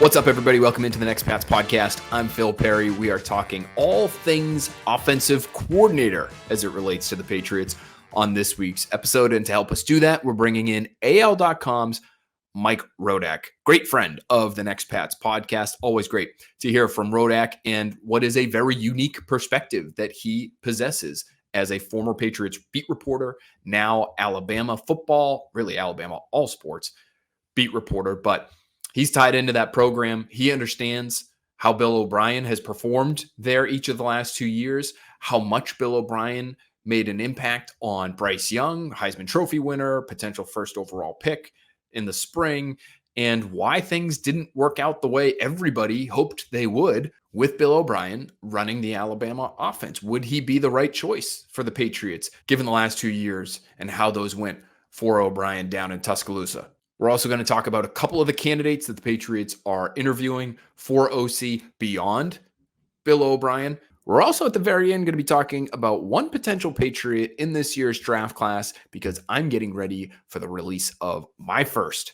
What's up, everybody? Welcome into the Next Pats podcast. I'm Phil Perry. We are talking all things offensive coordinator as it relates to the Patriots on this week's episode. And to help us do that, we're bringing in AL.com's Mike Rodak, great friend of the Next Pats podcast. Always great to hear from Rodak and what is a very unique perspective that he possesses as a former Patriots beat reporter, now Alabama football, really Alabama all sports beat reporter, but he's tied into that program. He understands how Bill O'Brien has performed there each of the last 2 years, how much Bill O'Brien made an impact on Bryce Young, Heisman Trophy winner, potential first overall pick in the spring, and why things didn't work out the way everybody hoped they would with Bill O'Brien running the Alabama offense. Would he be the right choice for the Patriots given the last 2 years and how those went for O'Brien down in Tuscaloosa? We're also going to talk about a couple of the candidates that the Patriots are interviewing for OC beyond Bill O'Brien. We're also at the very end going to be talking about one potential Patriot in this year's draft class because I'm getting ready for the release of my first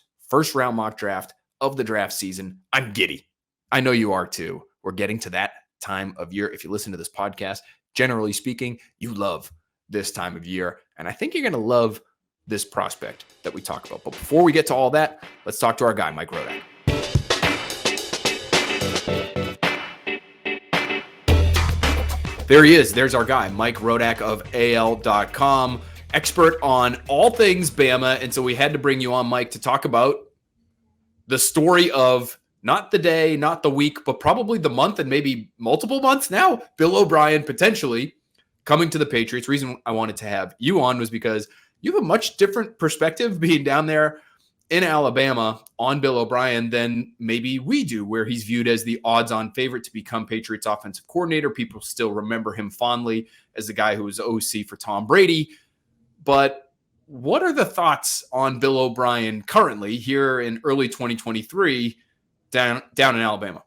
round mock draft of the draft season. I'm giddy. I know you are too. We're getting to that time of year. If you listen to this podcast, generally speaking, you love this time of year. And I think you're going to love this prospect that we talk about. But before we get to all that, let's talk to our guy, Mike Rodak. There he is. There's our guy, Mike Rodak of AL.com, expert on all things Bama. And so we had to bring you on, Mike, to talk about the story of not the day, not the week, but probably the month and maybe multiple months now. Bill O'Brien potentially coming to the Patriots. Reason I wanted to have you on was because you have a much different perspective being down there in Alabama on Bill O'Brien than maybe we do, where he's viewed as the odds-on favorite to become Patriots offensive coordinator. People still remember him fondly as the guy who was OC for Tom Brady. But what are the thoughts on Bill O'Brien currently here in early 2023 down in Alabama?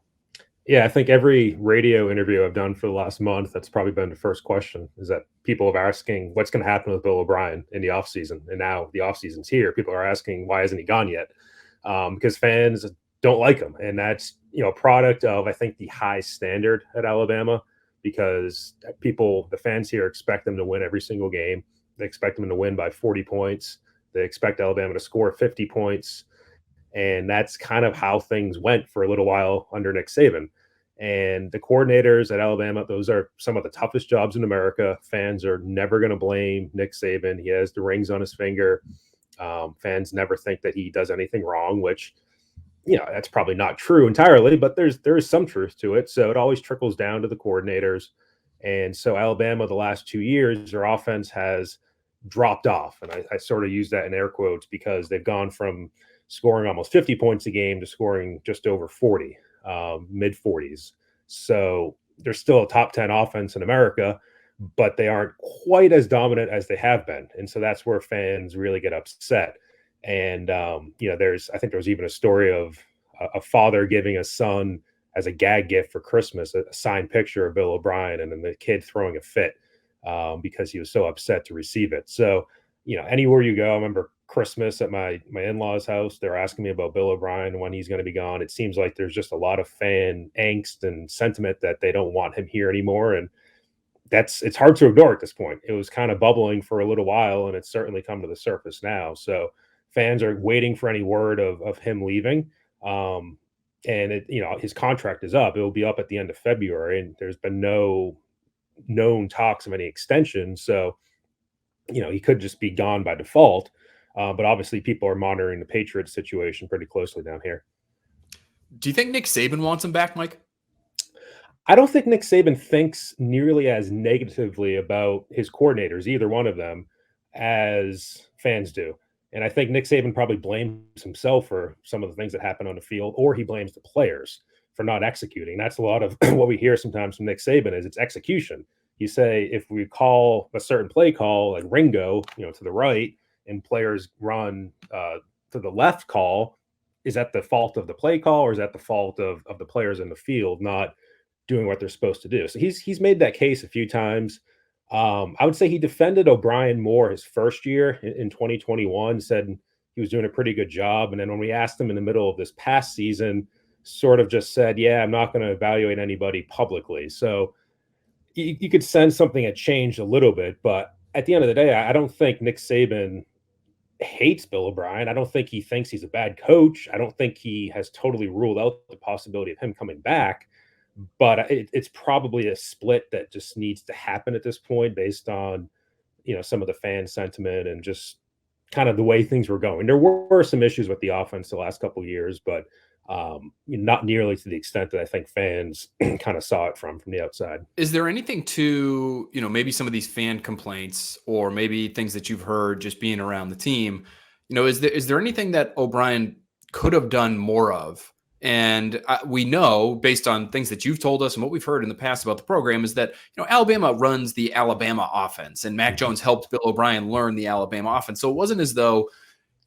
Yeah, I think every radio interview I've done for the last month, that's probably been the first question, is that people are asking what's going to happen with Bill O'Brien in the offseason. And now the offseason's here. People are asking, why hasn't he gone yet? Because fans don't like him. And that's, a product of, I think, the high standard at Alabama, because the fans here expect them to win every single game. They expect them to win by 40 points. They expect Alabama to score 50 points. And that's kind of how things went for a little while under Nick Saban. And the coordinators at Alabama, those are some of the toughest jobs in America. Fans are never going to blame Nick Saban. He has the rings on his finger. Fans never think that he does anything wrong, which, that's probably not true entirely, but there is some truth to it. So it always trickles down to the coordinators. And so Alabama, the last 2 years, their offense has dropped off. And I sort of use that in air quotes because they've gone from scoring almost 50 points a game to scoring just over 40, mid 40s. So they're still a top 10 offense in America, but they aren't quite as dominant as they have been. And so that's where fans really get upset. And, I think there was even a story of a father giving a son as a gag gift for Christmas, a signed picture of Bill O'Brien, and then the kid throwing a fit because he was so upset to receive it. So, anywhere you go, I remember Christmas at my in-laws' house, they're asking me about Bill O'Brien, when he's going to be gone. It seems like there's just a lot of fan angst and sentiment that they don't want him here anymore. And it's hard to ignore at this point. It was kind of bubbling for a little while, and it's certainly come to the surface now. So fans are waiting for any word of him leaving. And his contract is up. It will be up at the end of February, and there's been no known talks of any extension. So, he could just be gone by default. But obviously people are monitoring the Patriots situation pretty closely down here. Do you think Nick Saban wants him back, Mike? I don't think Nick Saban thinks nearly as negatively about his coordinators, either one of them, as fans do. And I think Nick Saban probably blames himself for some of the things that happen on the field, or he blames the players for not executing. That's a lot of what we hear sometimes from Nick Saban is it's execution. You say, if we call a certain play call, like Ringo, to the right, and players run to the left call, is that the fault of the play call, or is that the fault of the players in the field not doing what they're supposed to do? So he's made that case a few times. I would say he defended O'Brien more his first year in 2021, said he was doing a pretty good job. And then when we asked him in the middle of this past season, sort of just said, yeah, I'm not going to evaluate anybody publicly. So you could sense something had changed a little bit, but at the end of the day, I don't think Nick Saban hates Bill O'Brien. I don't think he thinks he's a bad coach. I don't think he has totally ruled out the possibility of him coming back. But it's probably a split that just needs to happen at this point based on, some of the fan sentiment and just kind of the way things were going. There were some issues with the offense the last couple of years, but not nearly to the extent that I think fans kind of saw it from the outside. Is there anything to, maybe some of these fan complaints or maybe things that you've heard just being around the team, is there anything that O'Brien could have done more of? And we know, based on things that you've told us and what we've heard in the past about the program, is that, Alabama runs the Alabama offense, and Mac Jones helped Bill O'Brien learn the Alabama offense. So it wasn't as though,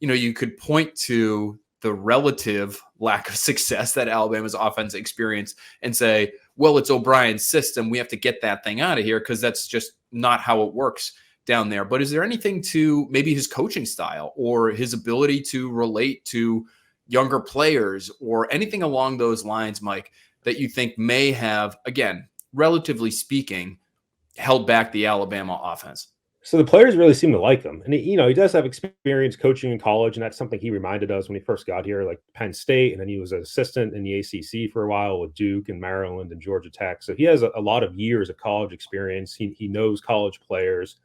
you could point to the relative lack of success that Alabama's offense experienced and say, well, it's O'Brien's system. We have to get that thing out of here because that's just not how it works down there. But is there anything to maybe his coaching style or his ability to relate to younger players or anything along those lines, Mike, that you think may have, again, relatively speaking, held back the Alabama offense? So the players really seem to like him. And, he does have experience coaching in college, and that's something he reminded us when he first got here, like Penn State, and then he was an assistant in the ACC for a while with Duke and Maryland and Georgia Tech. So he has a lot of years of college experience. He knows college players.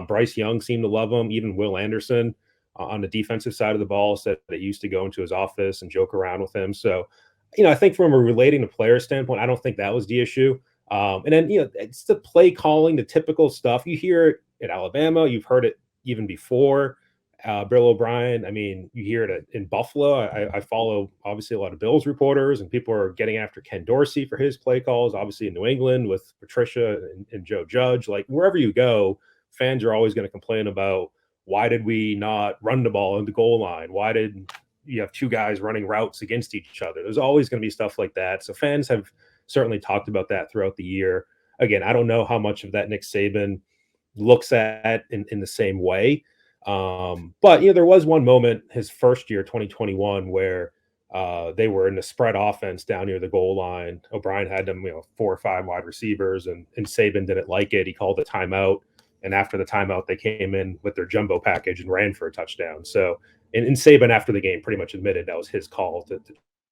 Bryce Young seemed to love him. Even Will Anderson on the defensive side of the ball said that he used to go into his office and joke around with him. So, I think from a relating to player standpoint, I don't think that was the issue. And then, it's the play calling, the typical stuff. You hear it at Alabama. You've heard it even before Bill O'Brien. I mean, you hear it in Buffalo. I follow, obviously, a lot of Bills reporters, and people are getting after Ken Dorsey for his play calls. Obviously, in New England with Patricia and Joe Judge. Like, wherever you go, fans are always going to complain about, why did we not run the ball in the goal line? Why did you have two guys running routes against each other? There's always going to be stuff like that. So fans have certainly talked about that throughout the year. Again, I don't know how much of that Nick Saban looks at in the same way. But, there was one moment his first year, 2021, where they were in the spread offense down near the goal line. O'Brien had them, 4 or 5 wide receivers, and Saban didn't like it. He called a timeout. And after the timeout, they came in with their jumbo package and ran for a touchdown. So, and Saban after the game pretty much admitted that was his call to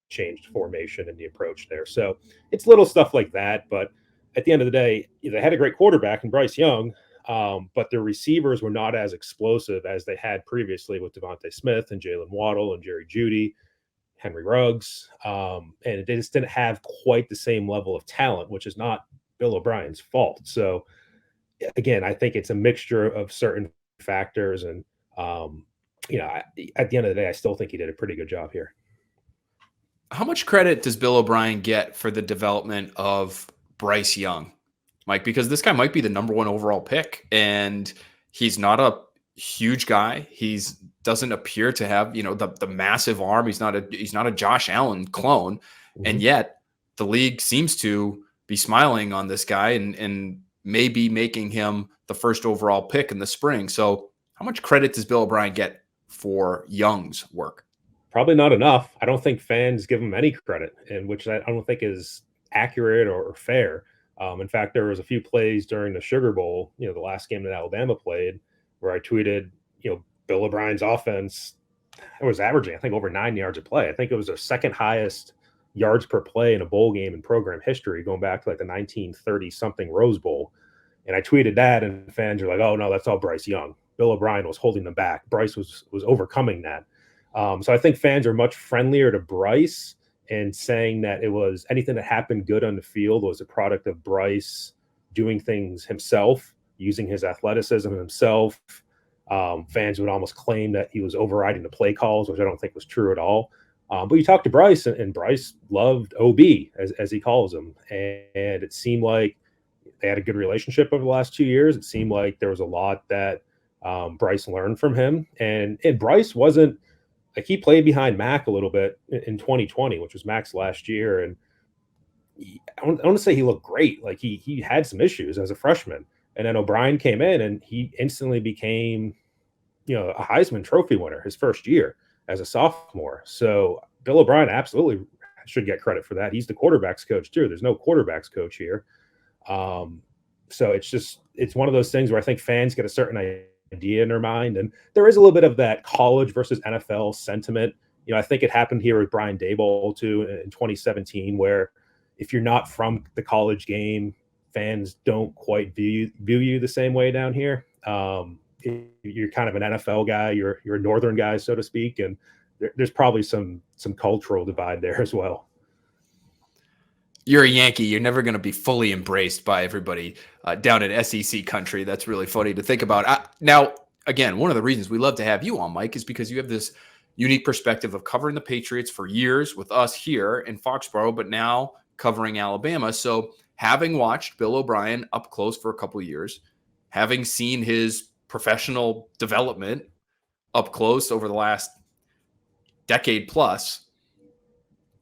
change the formation and the approach there. So it's little stuff like that. But at the end of the day, they had a great quarterback in Bryce Young, but their receivers were not as explosive as they had previously with Devontae Smith and Jalen Waddle and Jerry Jeudy, Henry Ruggs. And they just didn't have quite the same level of talent, which is not Bill O'Brien's fault. So, again, I think it's a mixture of certain factors. And, at the end of the day, I still think he did a pretty good job here. How much credit does Bill O'Brien get for the development of Bryce Young, Mike? Because this guy might be the number 1 overall pick, and he's not a huge guy. He's doesn't appear to have, the massive arm. He's not a Josh Allen clone. Mm-hmm. And yet the league seems to be smiling on this guy and maybe making him the first overall pick in the spring. So how much credit does Bill O'Brien get for Young's work? Probably not enough. I don't think fans give him any credit, and which I don't think is accurate or fair. In fact, there was a few plays during the Sugar Bowl, the last game that Alabama played, where I tweeted, Bill O'Brien's offense, it was averaging, I think, over 9 yards a play. I think it was their second highest yards per play in a bowl game in program history, going back to like the 1930-something Rose Bowl. And I tweeted that, and fans are like, oh, no, that's all Bryce Young. Bill O'Brien was holding them back. Bryce was overcoming that. So I think fans are much friendlier to Bryce, and saying that it was anything that happened good on the field was a product of Bryce doing things himself, using his athleticism himself. Fans would almost claim that he was overriding the play calls, which I don't think was true at all. But you talk to Bryce, and Bryce loved OB, as he calls him. And it seemed like they had a good relationship over the last 2 years. It seemed like there was a lot that Bryce learned from him. And Bryce wasn't, like, he played behind Mac a little bit in 2020, which was Mac's last year. And I want to say he looked great. Like, he had some issues as a freshman. And then O'Brien came in, and he instantly became, a Heisman Trophy winner his first year as a sophomore. So Bill O'Brien absolutely should get credit for that. He's the quarterback's coach too. There's no quarterback's coach here. So it's one of those things where I think fans get a certain idea in their mind. And there is a little bit of that college versus NFL sentiment. I think it happened here with Brian Daboll too in 2017, where if you're not from the college game, fans don't quite view you the same way down here. You're kind of an NFL guy, you're a Northern guy, so to speak. And there's probably some cultural divide there as well. You're a Yankee. You're never going to be fully embraced by everybody down in SEC country. That's really funny to think about. Now, again, one of the reasons we love to have you on, Mike, is because you have this unique perspective of covering the Patriots for years with us here in Foxborough, but now covering Alabama. So having watched Bill O'Brien up close for a couple of years, having seen his professional development up close over the last decade plus,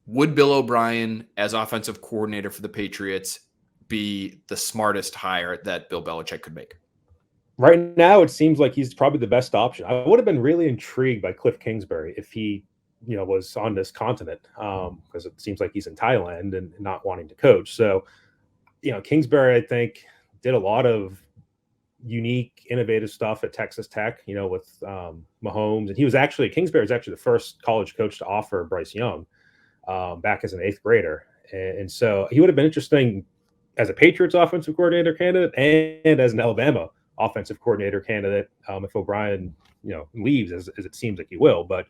would Bill O'Brien as offensive coordinator for the Patriots be the smartest hire that Bill Belichick could make? Right now, it seems like he's probably the best option. I would have been really intrigued by Cliff Kingsbury if he, was on this continent, because it seems like he's in Thailand and not wanting to coach. So, Kingsbury, I think, did a lot of unique, innovative stuff at Texas Tech, with Mahomes. And Kingsbury was actually the first college coach to offer Bryce Young back as an 8th grader. And so he would have been interesting as a Patriots offensive coordinator candidate and as an Alabama offensive coordinator candidate if O'Brien, leaves, as it seems like he will. But,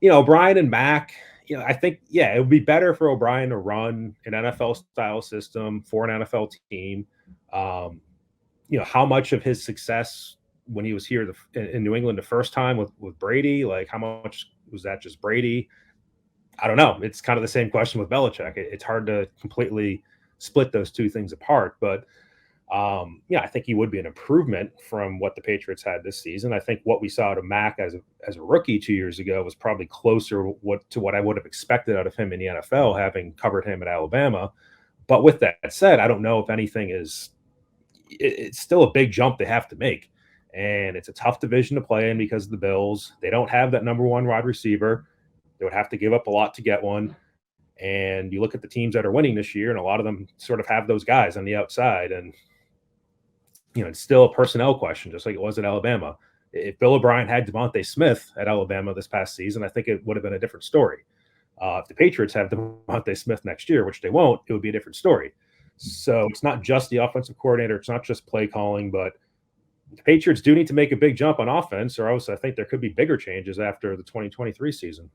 O'Brien and Mac, I think, it would be better for O'Brien to run an NFL-style system for an NFL team. How much of his success when he was here in New England the first time with Brady, like how much was that just Brady? I don't know. It's kind of the same question with Belichick. It's hard to completely split those two things apart. But, I think he would be an improvement from what the Patriots had this season. I think what we saw to Mac as a rookie 2 years ago was probably closer to what I would have expected out of him in the NFL, having covered him at Alabama. But with that said, I don't know if anything it's still a big jump they have to make. And it's a tough division to play in because of the Bills. They don't have that number one wide receiver. They would have to give up a lot to get one. And you look at the teams that are winning this year, and a lot of them sort of have those guys on the outside. And, it's still a personnel question, just like it was at Alabama. If Bill O'Brien had Devontae Smith at Alabama this past season, I think it would have been a different story. If the Patriots have Devontae Smith next year, which they won't, it would be a different story. So it's not just the offensive coordinator. It's not just play calling, but the Patriots do need to make a big jump on offense, or else I think there could be bigger changes after the 2023 season.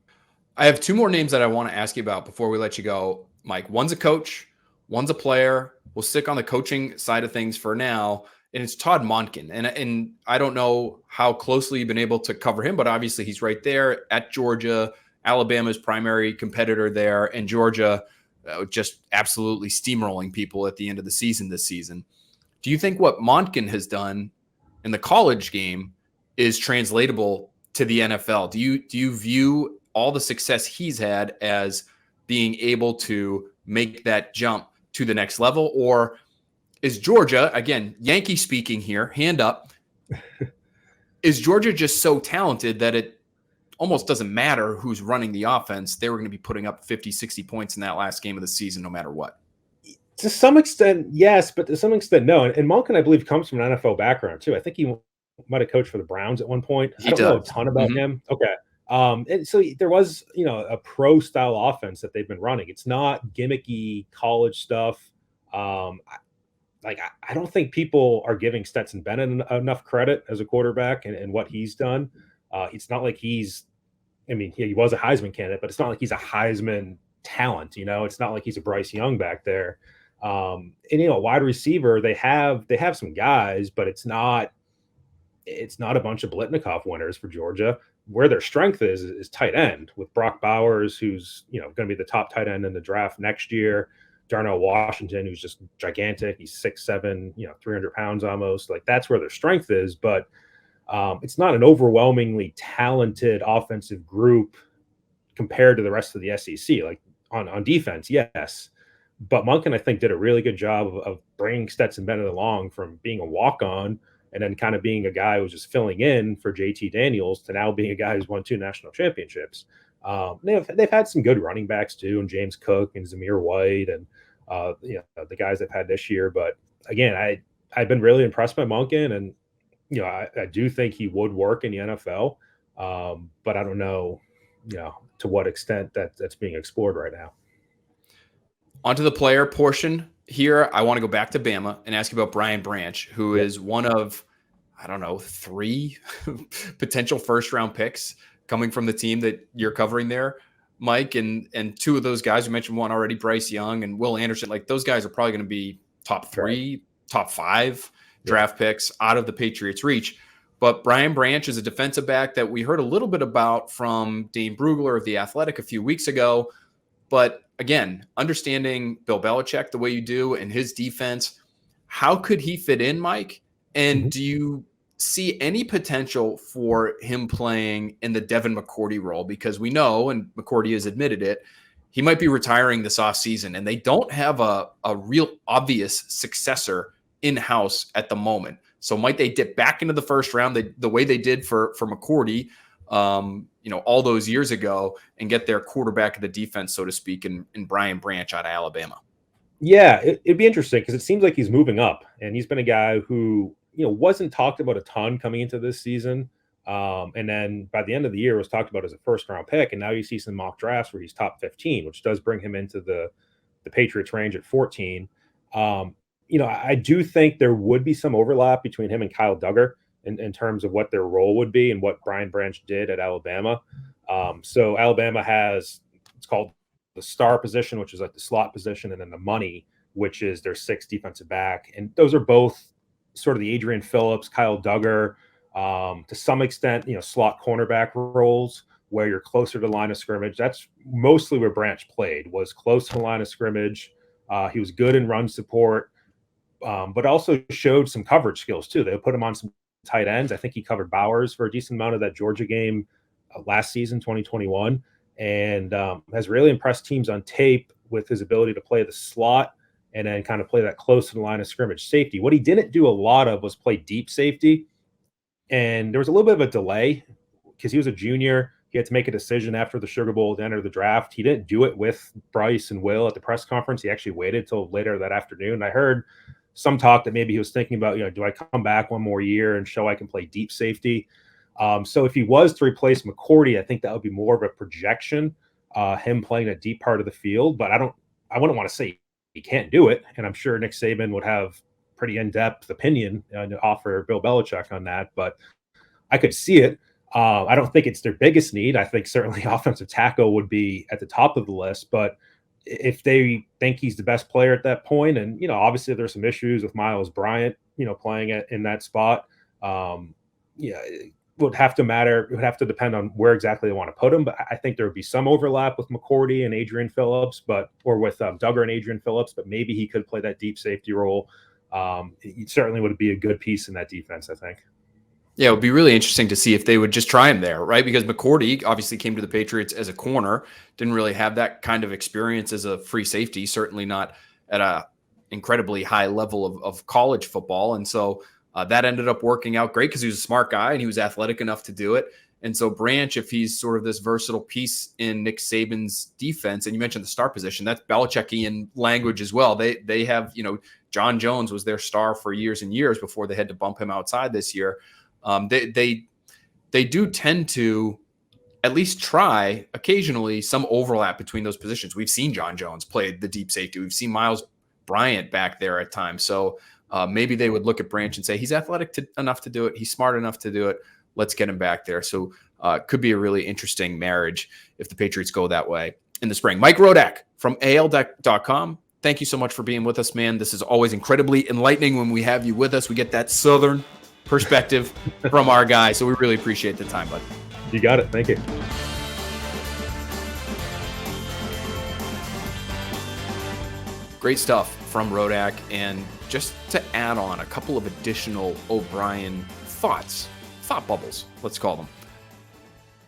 I have two more names that I want to ask you about before we let you go, Mike. One's a coach, one's a player. We'll stick on the coaching side of things for now, and it's Todd Monken. And I don't know how closely you've been able to cover him, but obviously he's right there at Georgia, Alabama's primary competitor there, and Georgia just absolutely steamrolling people at the end of the season this season. Do you think what Monken has done in the college game is translatable to the NFL? Do you view all the success he's had as being able to make that jump to the next level? Or is Georgia, again, Yankee speaking here, hand up, is Georgia just so talented that it almost doesn't matter who's running the offense? They were going to be putting up 50, 60 points in that last game of the season, no matter what. To some extent, yes, but to some extent, no. And Monken, I believe, comes from an NFL background, too. I think he might have coached for the Browns at one point. I don't know a ton about him. Okay. And so there was, a pro-style offense that they've been running. It's not gimmicky college stuff. I don't think people are giving Stetson Bennett enough credit as a quarterback and what he's done. It's not like he was a Heisman candidate, but it's not like he's a Heisman talent. It's not like he's a Bryce Young back there. Wide receiver, they have some guys, but it's not a bunch of Blitnikoff winners for Georgia. Where their strength is tight end, with Brock Bowers, who's going to be the top tight end in the draft next year. Darnell Washington, who's just gigantic. He's 6'7", 300 pounds almost. Like, that's where their strength is, but it's not an overwhelmingly talented offensive group compared to the rest of the SEC. Like on defense, yes. But Monken, I think, did a really good job of bringing Stetson Bennett along from being a walk-on and then kind of being a guy who was just filling in for JT Daniels to now being a guy who's won 2 national championships. They've had some good running backs too, and James Cook and Zamir White, and the guys they've had this year. But again, I've been really impressed by Monken, and I do think he would work in the NFL, but I don't know, to what extent that's being explored right now. Onto the player portion here, I want to go back to Bama and ask you about Brian Branch, who is one of, I don't know, 3 potential first-round picks coming from the team that you're covering there, Mike. And 2 of those guys, you mentioned one already, Bryce Young and Will Anderson. Like, those guys are probably going to be top 3, top 5 draft picks out of the Patriots' reach. But Brian Branch is a defensive back that we heard a little bit about from Dane Brugler of The Athletic a few weeks ago. But again, understanding Bill Belichick the way you do and his defense, how could he fit in, Mike? And do you see any potential for him playing in the Devin McCourty role? Because we know, and McCourty has admitted it, he might be retiring this offseason, and they don't have a real obvious successor in-house at the moment. So might they dip back into the first round the way they did for McCourty, all those years ago, and get their quarterback of the defense, so to speak, in Brian Branch out of Alabama? Yeah, it'd be interesting because it seems like he's moving up, and he's been a guy who wasn't talked about a ton coming into this season. And then by the end of the year was talked about as a first-round pick, and now you see some mock drafts where he's top 15, which does bring him into the Patriots range at 14. I do think there would be some overlap between him and Kyle Duggar in terms of what their role would be and what Brian Branch did at Alabama. So Alabama has, it's called the star position, which is like the slot position, and then the money, which is their 6th defensive back. And those are both sort of the Adrian Phillips, Kyle Duggar, to some extent, slot cornerback roles where you're closer to the line of scrimmage. That's mostly where Branch played, was close to the line of scrimmage. He was good in run support, but also showed some coverage skills too. They put him on some tight ends. I think he covered Bowers for a decent amount of that Georgia game last season, 2021, and has really impressed teams on tape with his ability to play the slot and then kind of play that close to the line of scrimmage safety. What he didn't do a lot of was play deep safety. And there was a little bit of a delay because he was a junior. He had to make a decision after the Sugar Bowl to enter the draft. He didn't do it with Bryce and Will at the press conference. He actually waited till later that afternoon. I heard some talk that maybe he was thinking about, do I come back one more year and show I can play deep safety? So if he was to replace McCourty, I think that would be more of a projection, him playing a deep part of the field. But I wouldn't want to say he can't do it. And I'm sure Nick Saban would have pretty in-depth opinion to offer Bill Belichick on that. But I could see it. I don't think it's their biggest need. I think certainly offensive tackle would be at the top of the list. But if they think he's the best player at that point, and, obviously there's some issues with Miles Bryant, playing in that spot. It would have to matter. It would have to depend on where exactly they want to put him. But I think there would be some overlap with McCourty and Adrian Phillips, or with Duggar and Adrian Phillips, but maybe he could play that deep safety role. He certainly would be a good piece in that defense, I think. Yeah, it would be really interesting to see if they would just try him there, right? Because McCourty obviously came to the Patriots as a corner, didn't really have that kind of experience as a free safety, certainly not at a incredibly high level of college football. And so that ended up working out great because he was a smart guy and he was athletic enough to do it. And so Branch, if he's sort of this versatile piece in Nick Saban's defense, and you mentioned the star position, that's Belichickian language as well. They have, John Jones was their star for years and years before they had to bump him outside this year. They do tend to at least try occasionally some overlap between those positions. We've seen John Jones play the deep safety. We've seen Miles Bryant back there at times. So maybe they would look at Branch and say, he's athletic enough to do it. He's smart enough to do it. Let's get him back there. So it could be a really interesting marriage if the Patriots go that way in the spring. Mike Rodak from AL.com. Thank you so much for being with us, man. This is always incredibly enlightening when we have you with us. We get that Southern perspective from our guy. So we really appreciate the time, bud. You got it. Thank you. Great stuff from Rodak. And just to add on a couple of additional O'Brien thought bubbles, let's call them,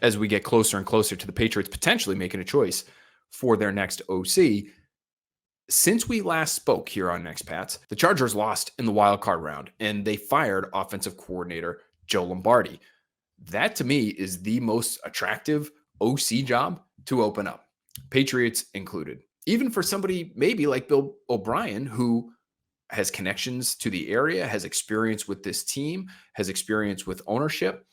as we get closer and closer to the Patriots potentially making a choice for their next OC. Since we last spoke here on Next Pats, the Chargers lost in the wild card round, and they fired offensive coordinator Joe Lombardi. That, to me, is the most attractive OC job to open up, Patriots included. Even for somebody maybe like Bill O'Brien, who has connections to the area, has experience with this team, has experience with ownership.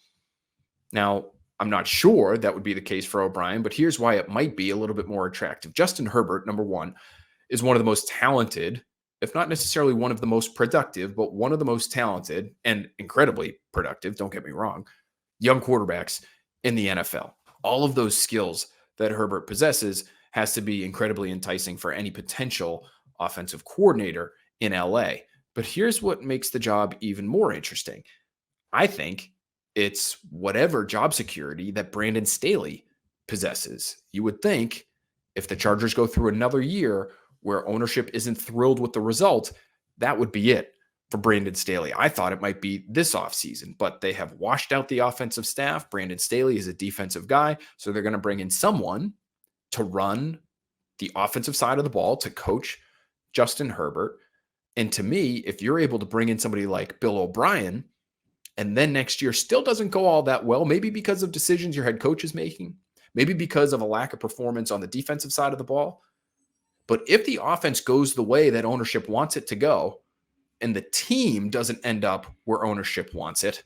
Now, I'm not sure that would be the case for O'Brien, but here's why it might be a little bit more attractive. Justin Herbert, number one, is one of the most talented, if not necessarily one of the most productive, but one of the most talented and incredibly productive, don't get me wrong, young quarterbacks in the NFL. All of those skills that Herbert possesses has to be incredibly enticing for any potential offensive coordinator in LA. But here's what makes the job even more interesting. I think it's whatever job security that Brandon Staley possesses. You would think if the Chargers go through another year where ownership isn't thrilled with the result, that would be it for Brandon Staley. I thought it might be this offseason, but they have washed out the offensive staff. Brandon Staley is a defensive guy, so they're going to bring in someone to run the offensive side of the ball, to coach Justin Herbert. And to me, if you're able to bring in somebody like Bill O'Brien, and then next year still doesn't go all that well, maybe because of decisions your head coach is making, maybe because of a lack of performance on the defensive side of the ball. But if the offense goes the way that ownership wants it to go, and the team doesn't end up where ownership wants it,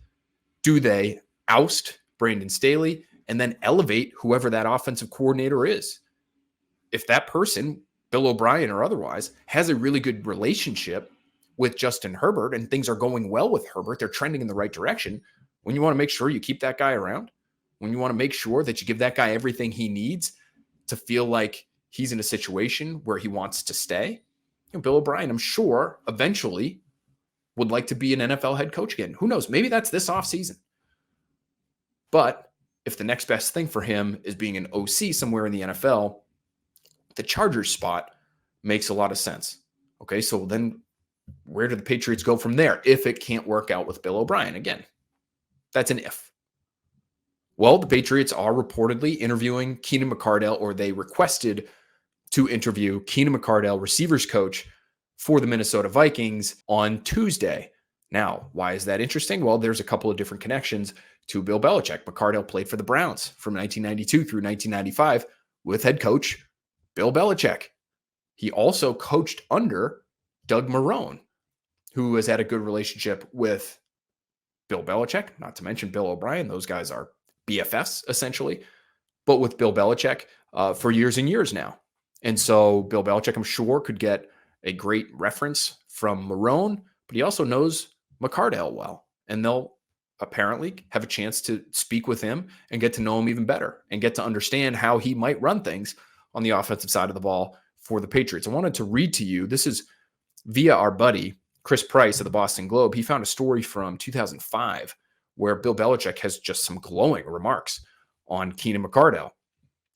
do they oust Brandon Staley and then elevate whoever that offensive coordinator is? If that person, Bill O'Brien or otherwise, has a really good relationship with Justin Herbert and things are going well with Herbert, they're trending in the right direction, when you want to make sure you keep that guy around, when you want to make sure that you give that guy everything he needs to feel like he's in a situation where he wants to stay, Bill O'Brien, I'm sure, eventually would like to be an NFL head coach again. Who knows? Maybe that's this offseason. But if the next best thing for him is being an OC somewhere in the NFL, the Chargers spot makes a lot of sense. Okay, so then where do the Patriots go from there if it can't work out with Bill O'Brien? Again, that's an if. Well, the Patriots are reportedly interviewing Keenan McCardell, or they requested to interview Keenan McCardell, receivers coach for the Minnesota Vikings, on Tuesday. Now, why is that interesting? Well, there's a couple of different connections to Bill Belichick. McCardell played for the Browns from 1992 through 1995 with head coach Bill Belichick. He also coached under Doug Marrone, who has had a good relationship with Bill Belichick, not to mention Bill O'Brien. Those guys are BFFs, essentially, but with Bill Belichick for years and years now. And so Bill Belichick, I'm sure, could get a great reference from Marrone, but he also knows McCardell well. And they'll apparently have a chance to speak with him and get to know him even better and get to understand how he might run things on the offensive side of the ball for the Patriots. I wanted to read to you, this is via our buddy, Chris Price of the Boston Globe. He found a story from 2005 where Bill Belichick has just some glowing remarks on Keenan McCardell,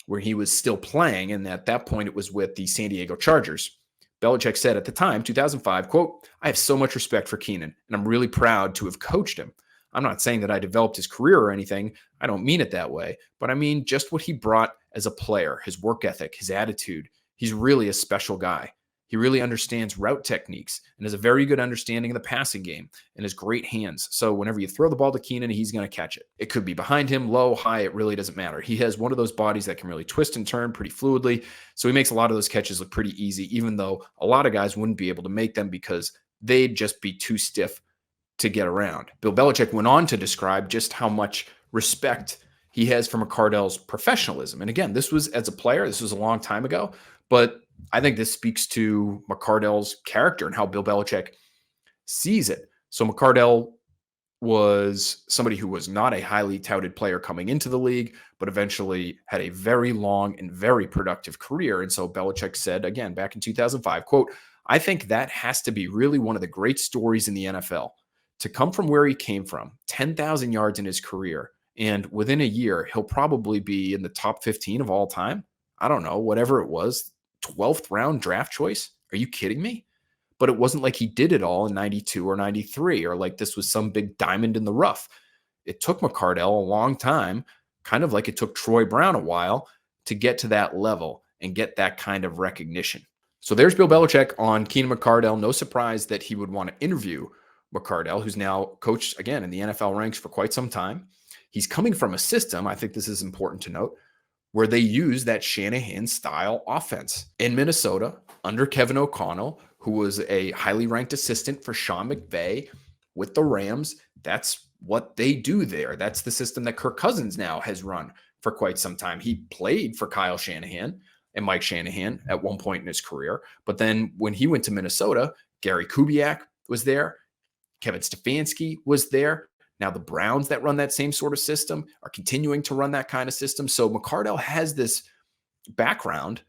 where he was still playing, and at that point it was with the San Diego Chargers. Belichick said at the time, 2005, quote, "I have so much respect for Keenan, and I'm really proud to have coached him. I'm not saying that I developed his career or anything. I don't mean it that way, but I mean just what he brought as a player, his work ethic, his attitude. He's really a special guy. He really understands route techniques and has a very good understanding of the passing game and has great hands. So whenever you throw the ball to Keenan, he's going to catch it. It could be behind him, low, high, it really doesn't matter. He has one of those bodies that can really twist and turn pretty fluidly. So he makes a lot of those catches look pretty easy, even though a lot of guys wouldn't be able to make them because they'd just be too stiff to get around." Bill Belichick went on to describe just how much respect he has for McCardell's professionalism. And again, this was as a player, this was a long time ago, but I think this speaks to McCardell's character and how Bill Belichick sees it. So McCardell was somebody who was not a highly touted player coming into the league, but eventually had a very long and very productive career. And so Belichick said, again, back in 2005, quote, "I think that has to be really one of the great stories in the NFL. To come from where he came from, 10,000 yards in his career, and within a year, he'll probably be in the top 15 of all time. I don't know, whatever it was, 12th round draft choice. Are you kidding me?" But it wasn't like he did it all in 92 or 93, or like this was some big diamond in the rough. It took McCardell a long time, kind of like it took Troy Brown a while, to get to that level and get that kind of recognition. So there's Bill Belichick on Keenan McCardell. No surprise that he would want to interview McCardell, who's now coached, again, in the NFL ranks for quite some time. He's coming from a system, I think this is important to note, where they use that Shanahan style offense. In Minnesota, under Kevin O'Connell, who was a highly ranked assistant for Sean McVay with the Rams, that's what they do there. That's the system that Kirk Cousins now has run for quite some time. He played for Kyle Shanahan and Mike Shanahan at one point in his career. But then when he went to Minnesota, Gary Kubiak was there. Kevin Stefanski was there. Now the Browns that run that same sort of system are continuing to run that kind of system. So McCardell has this background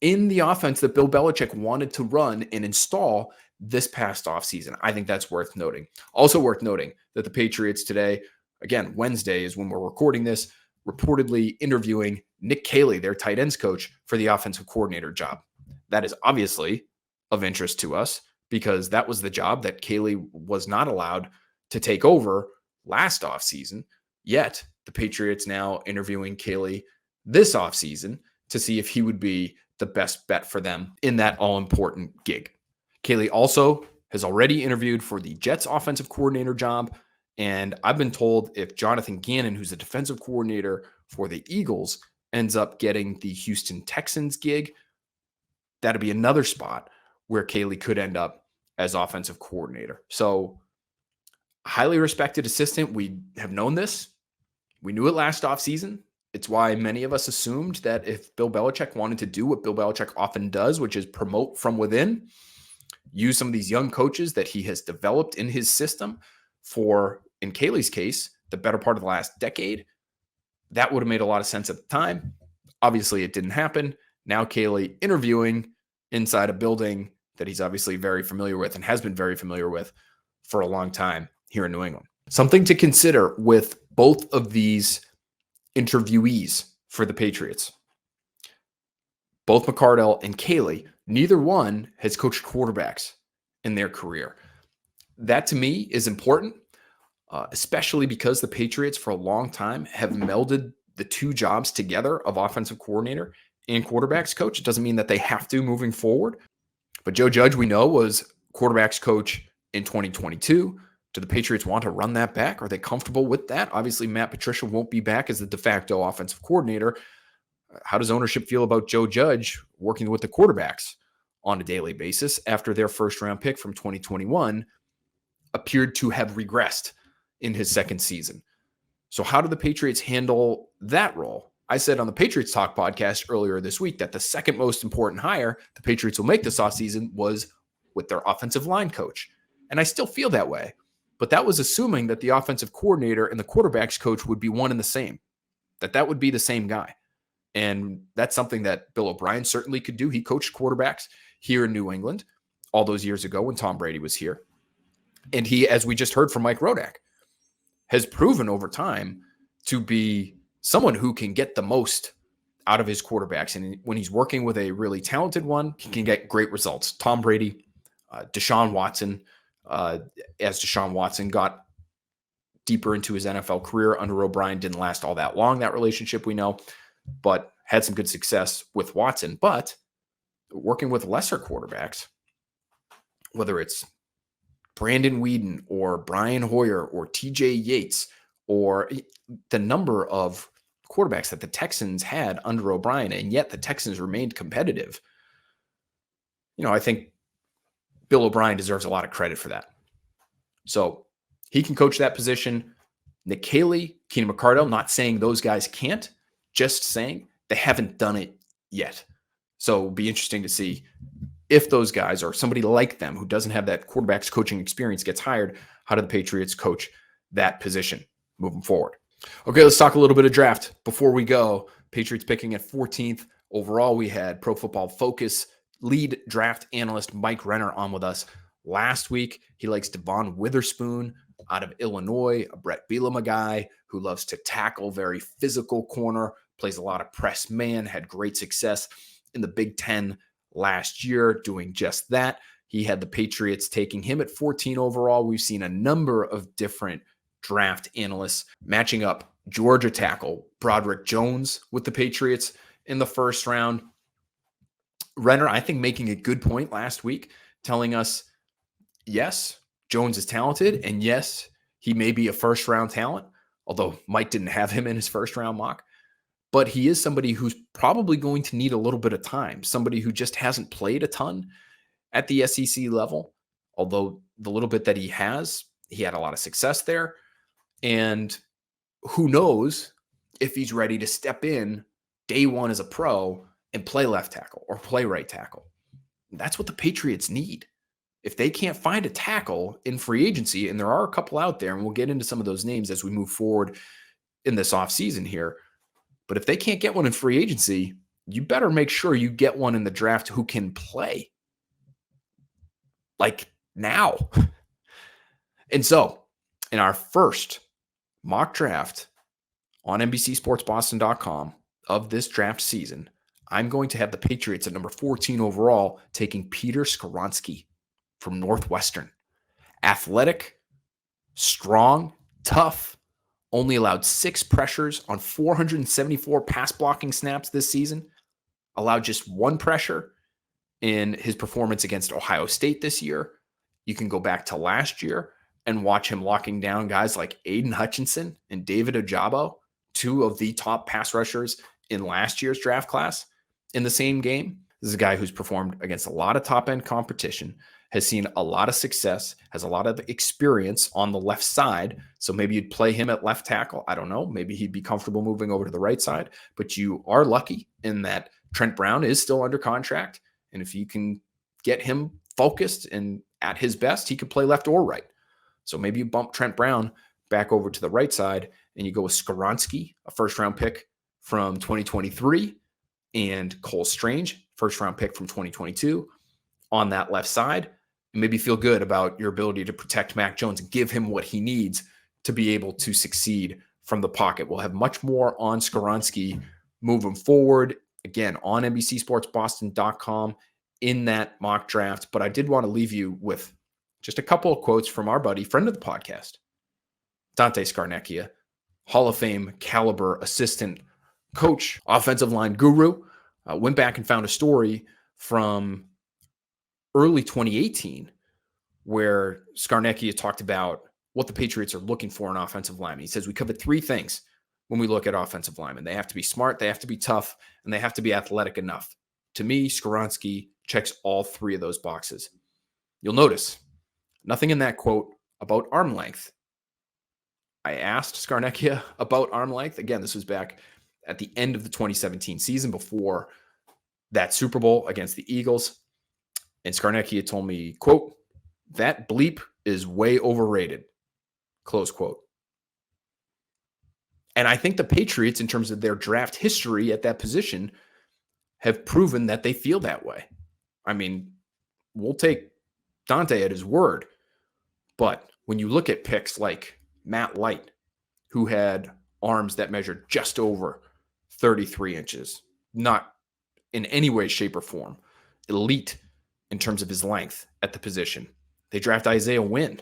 in the offense that Bill Belichick wanted to run and install this past offseason. I think that's worth noting. Also worth noting that the Patriots today, again, Wednesday is when we're recording this, reportedly interviewing Nick Caley, their tight ends coach, for the offensive coordinator job. That is obviously of interest to us because that was the job that Caley was not allowed to take over last offseason. Yet the Patriots now interviewing Caley this offseason to see if he would be the best bet for them in that all-important gig. Caley also has already interviewed for the Jets offensive coordinator job. And I've been told if Jonathan Gannon, who's the defensive coordinator for the Eagles, ends up getting the Houston Texans gig, that'd be another spot where Caley could end up as offensive coordinator. So highly respected assistant. We have known this. We knew it last offseason. It's why many of us assumed that if Bill Belichick wanted to do what Bill Belichick often does, which is promote from within, use some of these young coaches that he has developed in his system for, in Caley's case, the better part of the last decade, that would have made a lot of sense at the time. Obviously, it didn't happen. Now Caley interviewing inside a building that he's obviously very familiar with and has been very familiar with for a long time here in New England. Something to consider with both of these interviewees for the Patriots. Both McCardell and Caley, neither one has coached quarterbacks in their career. That to me is important, especially because the Patriots for a long time have melded the two jobs together of offensive coordinator and quarterbacks coach. It doesn't mean that they have to moving forward. But Joe Judge, we know, was quarterbacks coach in 2022. Do the Patriots want to run that back? Are they comfortable with that? Obviously, Matt Patricia won't be back as the de facto offensive coordinator. How does ownership feel about Joe Judge working with the quarterbacks on a daily basis after their first-round pick from 2021 appeared to have regressed in his second season? So how do the Patriots handle that role? I said on the Patriots Talk podcast earlier this week that the second most important hire the Patriots will make this offseason was with their offensive line coach. And I still feel that way. But that was assuming that the offensive coordinator and the quarterbacks coach would be one and the same, that would be the same guy. And that's something that Bill O'Brien certainly could do. He coached quarterbacks here in New England all those years ago when Tom Brady was here. And he, as we just heard from Mike Rodak, has proven over time to be someone who can get the most out of his quarterbacks. And when he's working with a really talented one, he can get great results. Tom Brady, Deshaun Watson, as Deshaun Watson got deeper into his NFL career under O'Brien, didn't last all that long, that relationship we know, but had some good success with Watson. But working with lesser quarterbacks, whether it's Brandon Weeden or Brian Hoyer or TJ Yates or the number of quarterbacks that the Texans had under O'Brien, and yet the Texans remained competitive. I think Bill O'Brien deserves a lot of credit for that. So he can coach that position. Nick Caley, Keenan McCardell, not saying those guys can't, just saying they haven't done it yet. So it'll be interesting to see if those guys or somebody like them who doesn't have that quarterback's coaching experience gets hired, how do the Patriots coach that position moving forward? Okay, let's talk a little bit of draft. Before we go, Patriots picking at 14th. Overall, we had Pro Football Focus lead draft analyst Mike Renner on with us last week. He likes Devon Witherspoon out of Illinois, a Brett Bielema guy who loves to tackle, very physical corner, plays a lot of press man, had great success in the Big Ten last year doing just that. He had the Patriots taking him at 14 overall. We've seen a number of different draft analysts matching up Georgia tackle Broderick Jones with the Patriots in the first round. Renner, I think, making a good point last week, telling us, yes, Jones is talented, and yes, he may be a first-round talent, although Mike didn't have him in his first-round mock. but he is somebody who's probably going to need a little bit of time, somebody who just hasn't played a ton at the SEC level, although the little bit that he has, he had a lot of success there. And who knows if he's ready to step in day one as a pro and play left tackle or play right tackle. That's what the Patriots need. If they can't find a tackle in free agency, and there are a couple out there, and we'll get into some of those names as we move forward in this offseason here, but if they can't get one in free agency, you better make sure you get one in the draft who can play. Like now. And so, in our first mock draft on NBCSportsBoston.com of this draft season, I'm going to have the Patriots at number 14 overall, taking Peter Skoronski from Northwestern. Athletic, strong, tough, only allowed 6 pressures on 474 pass blocking snaps this season, allowed just 1 pressure in his performance against Ohio State this year. You can go back to last year and watch him locking down guys like Aiden Hutchinson and David Ojabo, 2 of the top pass rushers in last year's draft class in the same game. This is a guy who's performed against a lot of top-end competition, has seen a lot of success, has a lot of experience on the left side. So maybe you'd play him at left tackle. I don't know. Maybe he'd be comfortable moving over to the right side. But you are lucky in that Trent Brown is still under contract. And if you can get him focused and at his best, he could play left or right. So maybe you bump Trent Brown back over to the right side and you go with Skoronski, a first-round pick from 2023, and Cole Strange, first-round pick from 2022 on that left side. And maybe feel good about your ability to protect Mac Jones and give him what he needs to be able to succeed from the pocket. We'll have much more on Skoronski moving forward, again, on NBCSportsBoston.com in that mock draft. But I did want to leave you with just a couple of quotes from our buddy, friend of the podcast, Dante Scarnecchia, Hall of Fame caliber assistant coach, offensive line guru. Went back and found a story from early 2018 where Scarnecchia talked about what the Patriots are looking for in offensive linemen. He says, we cover 3 things when we look at offensive linemen. They have to be smart, they have to be tough, and they have to be athletic enough. To me, Skoronski checks all 3 of those boxes. You'll notice nothing in that quote about arm length. I asked Scarnecchia about arm length. Again, this was back at the end of the 2017 season before that Super Bowl against the Eagles. And Scarnecchia told me, quote, that bleep is way overrated, close quote. And I think the Patriots, in terms of their draft history at that position, have proven that they feel that way. I mean, we'll take Dante at his word. But when you look at picks like Matt Light, who had arms that measured just over 33 inches, not in any way, shape, or form, elite in terms of his length at the position. They draft Isaiah Wynn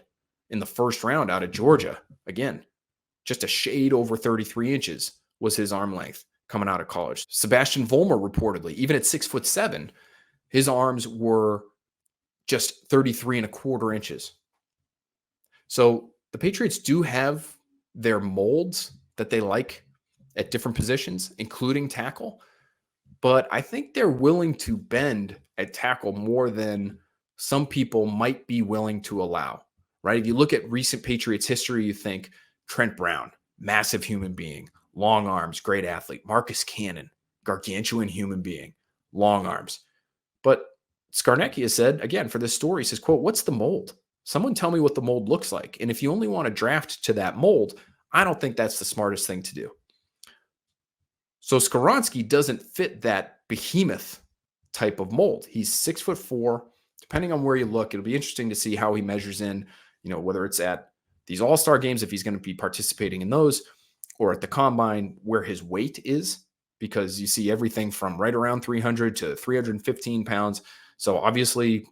in the first round out of Georgia. Again, just a shade over 33 inches was his arm length coming out of college. Sebastian Vollmer reportedly, even at 6'7", his arms were just 33.25 inches. So the Patriots do have their molds that they like at different positions, including tackle. But I think they're willing to bend at tackle more than some people might be willing to allow, right? If you look at recent Patriots history, you think Trent Brown, massive human being, long arms, great athlete. Marcus Cannon, gargantuan human being, long arms. But Scarnecchia said, again, for this story, he says, quote, what's the mold? Someone tell me what the mold looks like. And if you only want to draft to that mold, I don't think that's the smartest thing to do. So Skoronski doesn't fit that behemoth type of mold. He's 6'4". Depending on where you look, it'll be interesting to see how he measures in, whether it's at these all-star games, if he's going to be participating in those, or at the combine where his weight is, because you see everything from right around 300 to 315 pounds. So obviously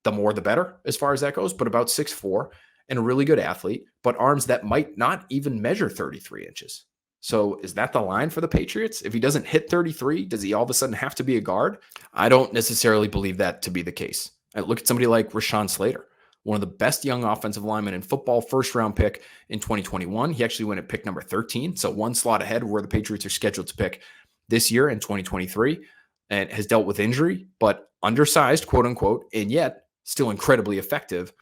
the more the better as far as that goes, but about 6'4" and a really good athlete, but arms that might not even measure 33 inches. So is that the line for the Patriots? If he doesn't hit 33, does he all of a sudden have to be a guard? I don't necessarily believe that to be the case. I look at somebody like Rashawn Slater. one of the best young offensive linemen in football, first-round pick in 2021. He actually went at pick number 13, so one slot ahead where the Patriots are scheduled to pick this year in 2023, and has dealt with injury, but undersized, quote unquote, and yet still incredibly effective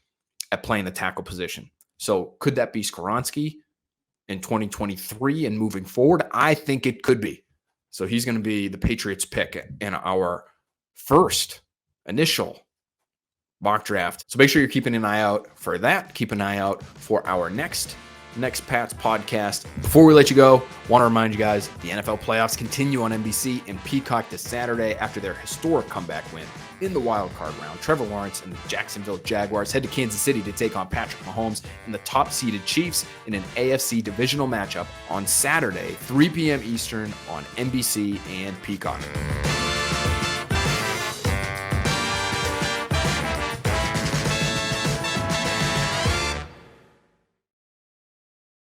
at playing the tackle position. So could that be Skoronski in 2023 and moving forward? I think it could be. So he's going to be the Patriots pick in our first initial mock draft. So make sure you're keeping an eye out for that. Keep an eye out for our next Pats podcast. Before we let you go, want to remind you guys, the NFL playoffs continue on NBC and Peacock this Saturday after their historic comeback win in the wild card round. Trevor Lawrence and the Jacksonville Jaguars head to Kansas City to take on Patrick Mahomes and the top-seeded Chiefs in an AFC divisional matchup on Saturday, 3 p.m. Eastern on NBC and Peacock.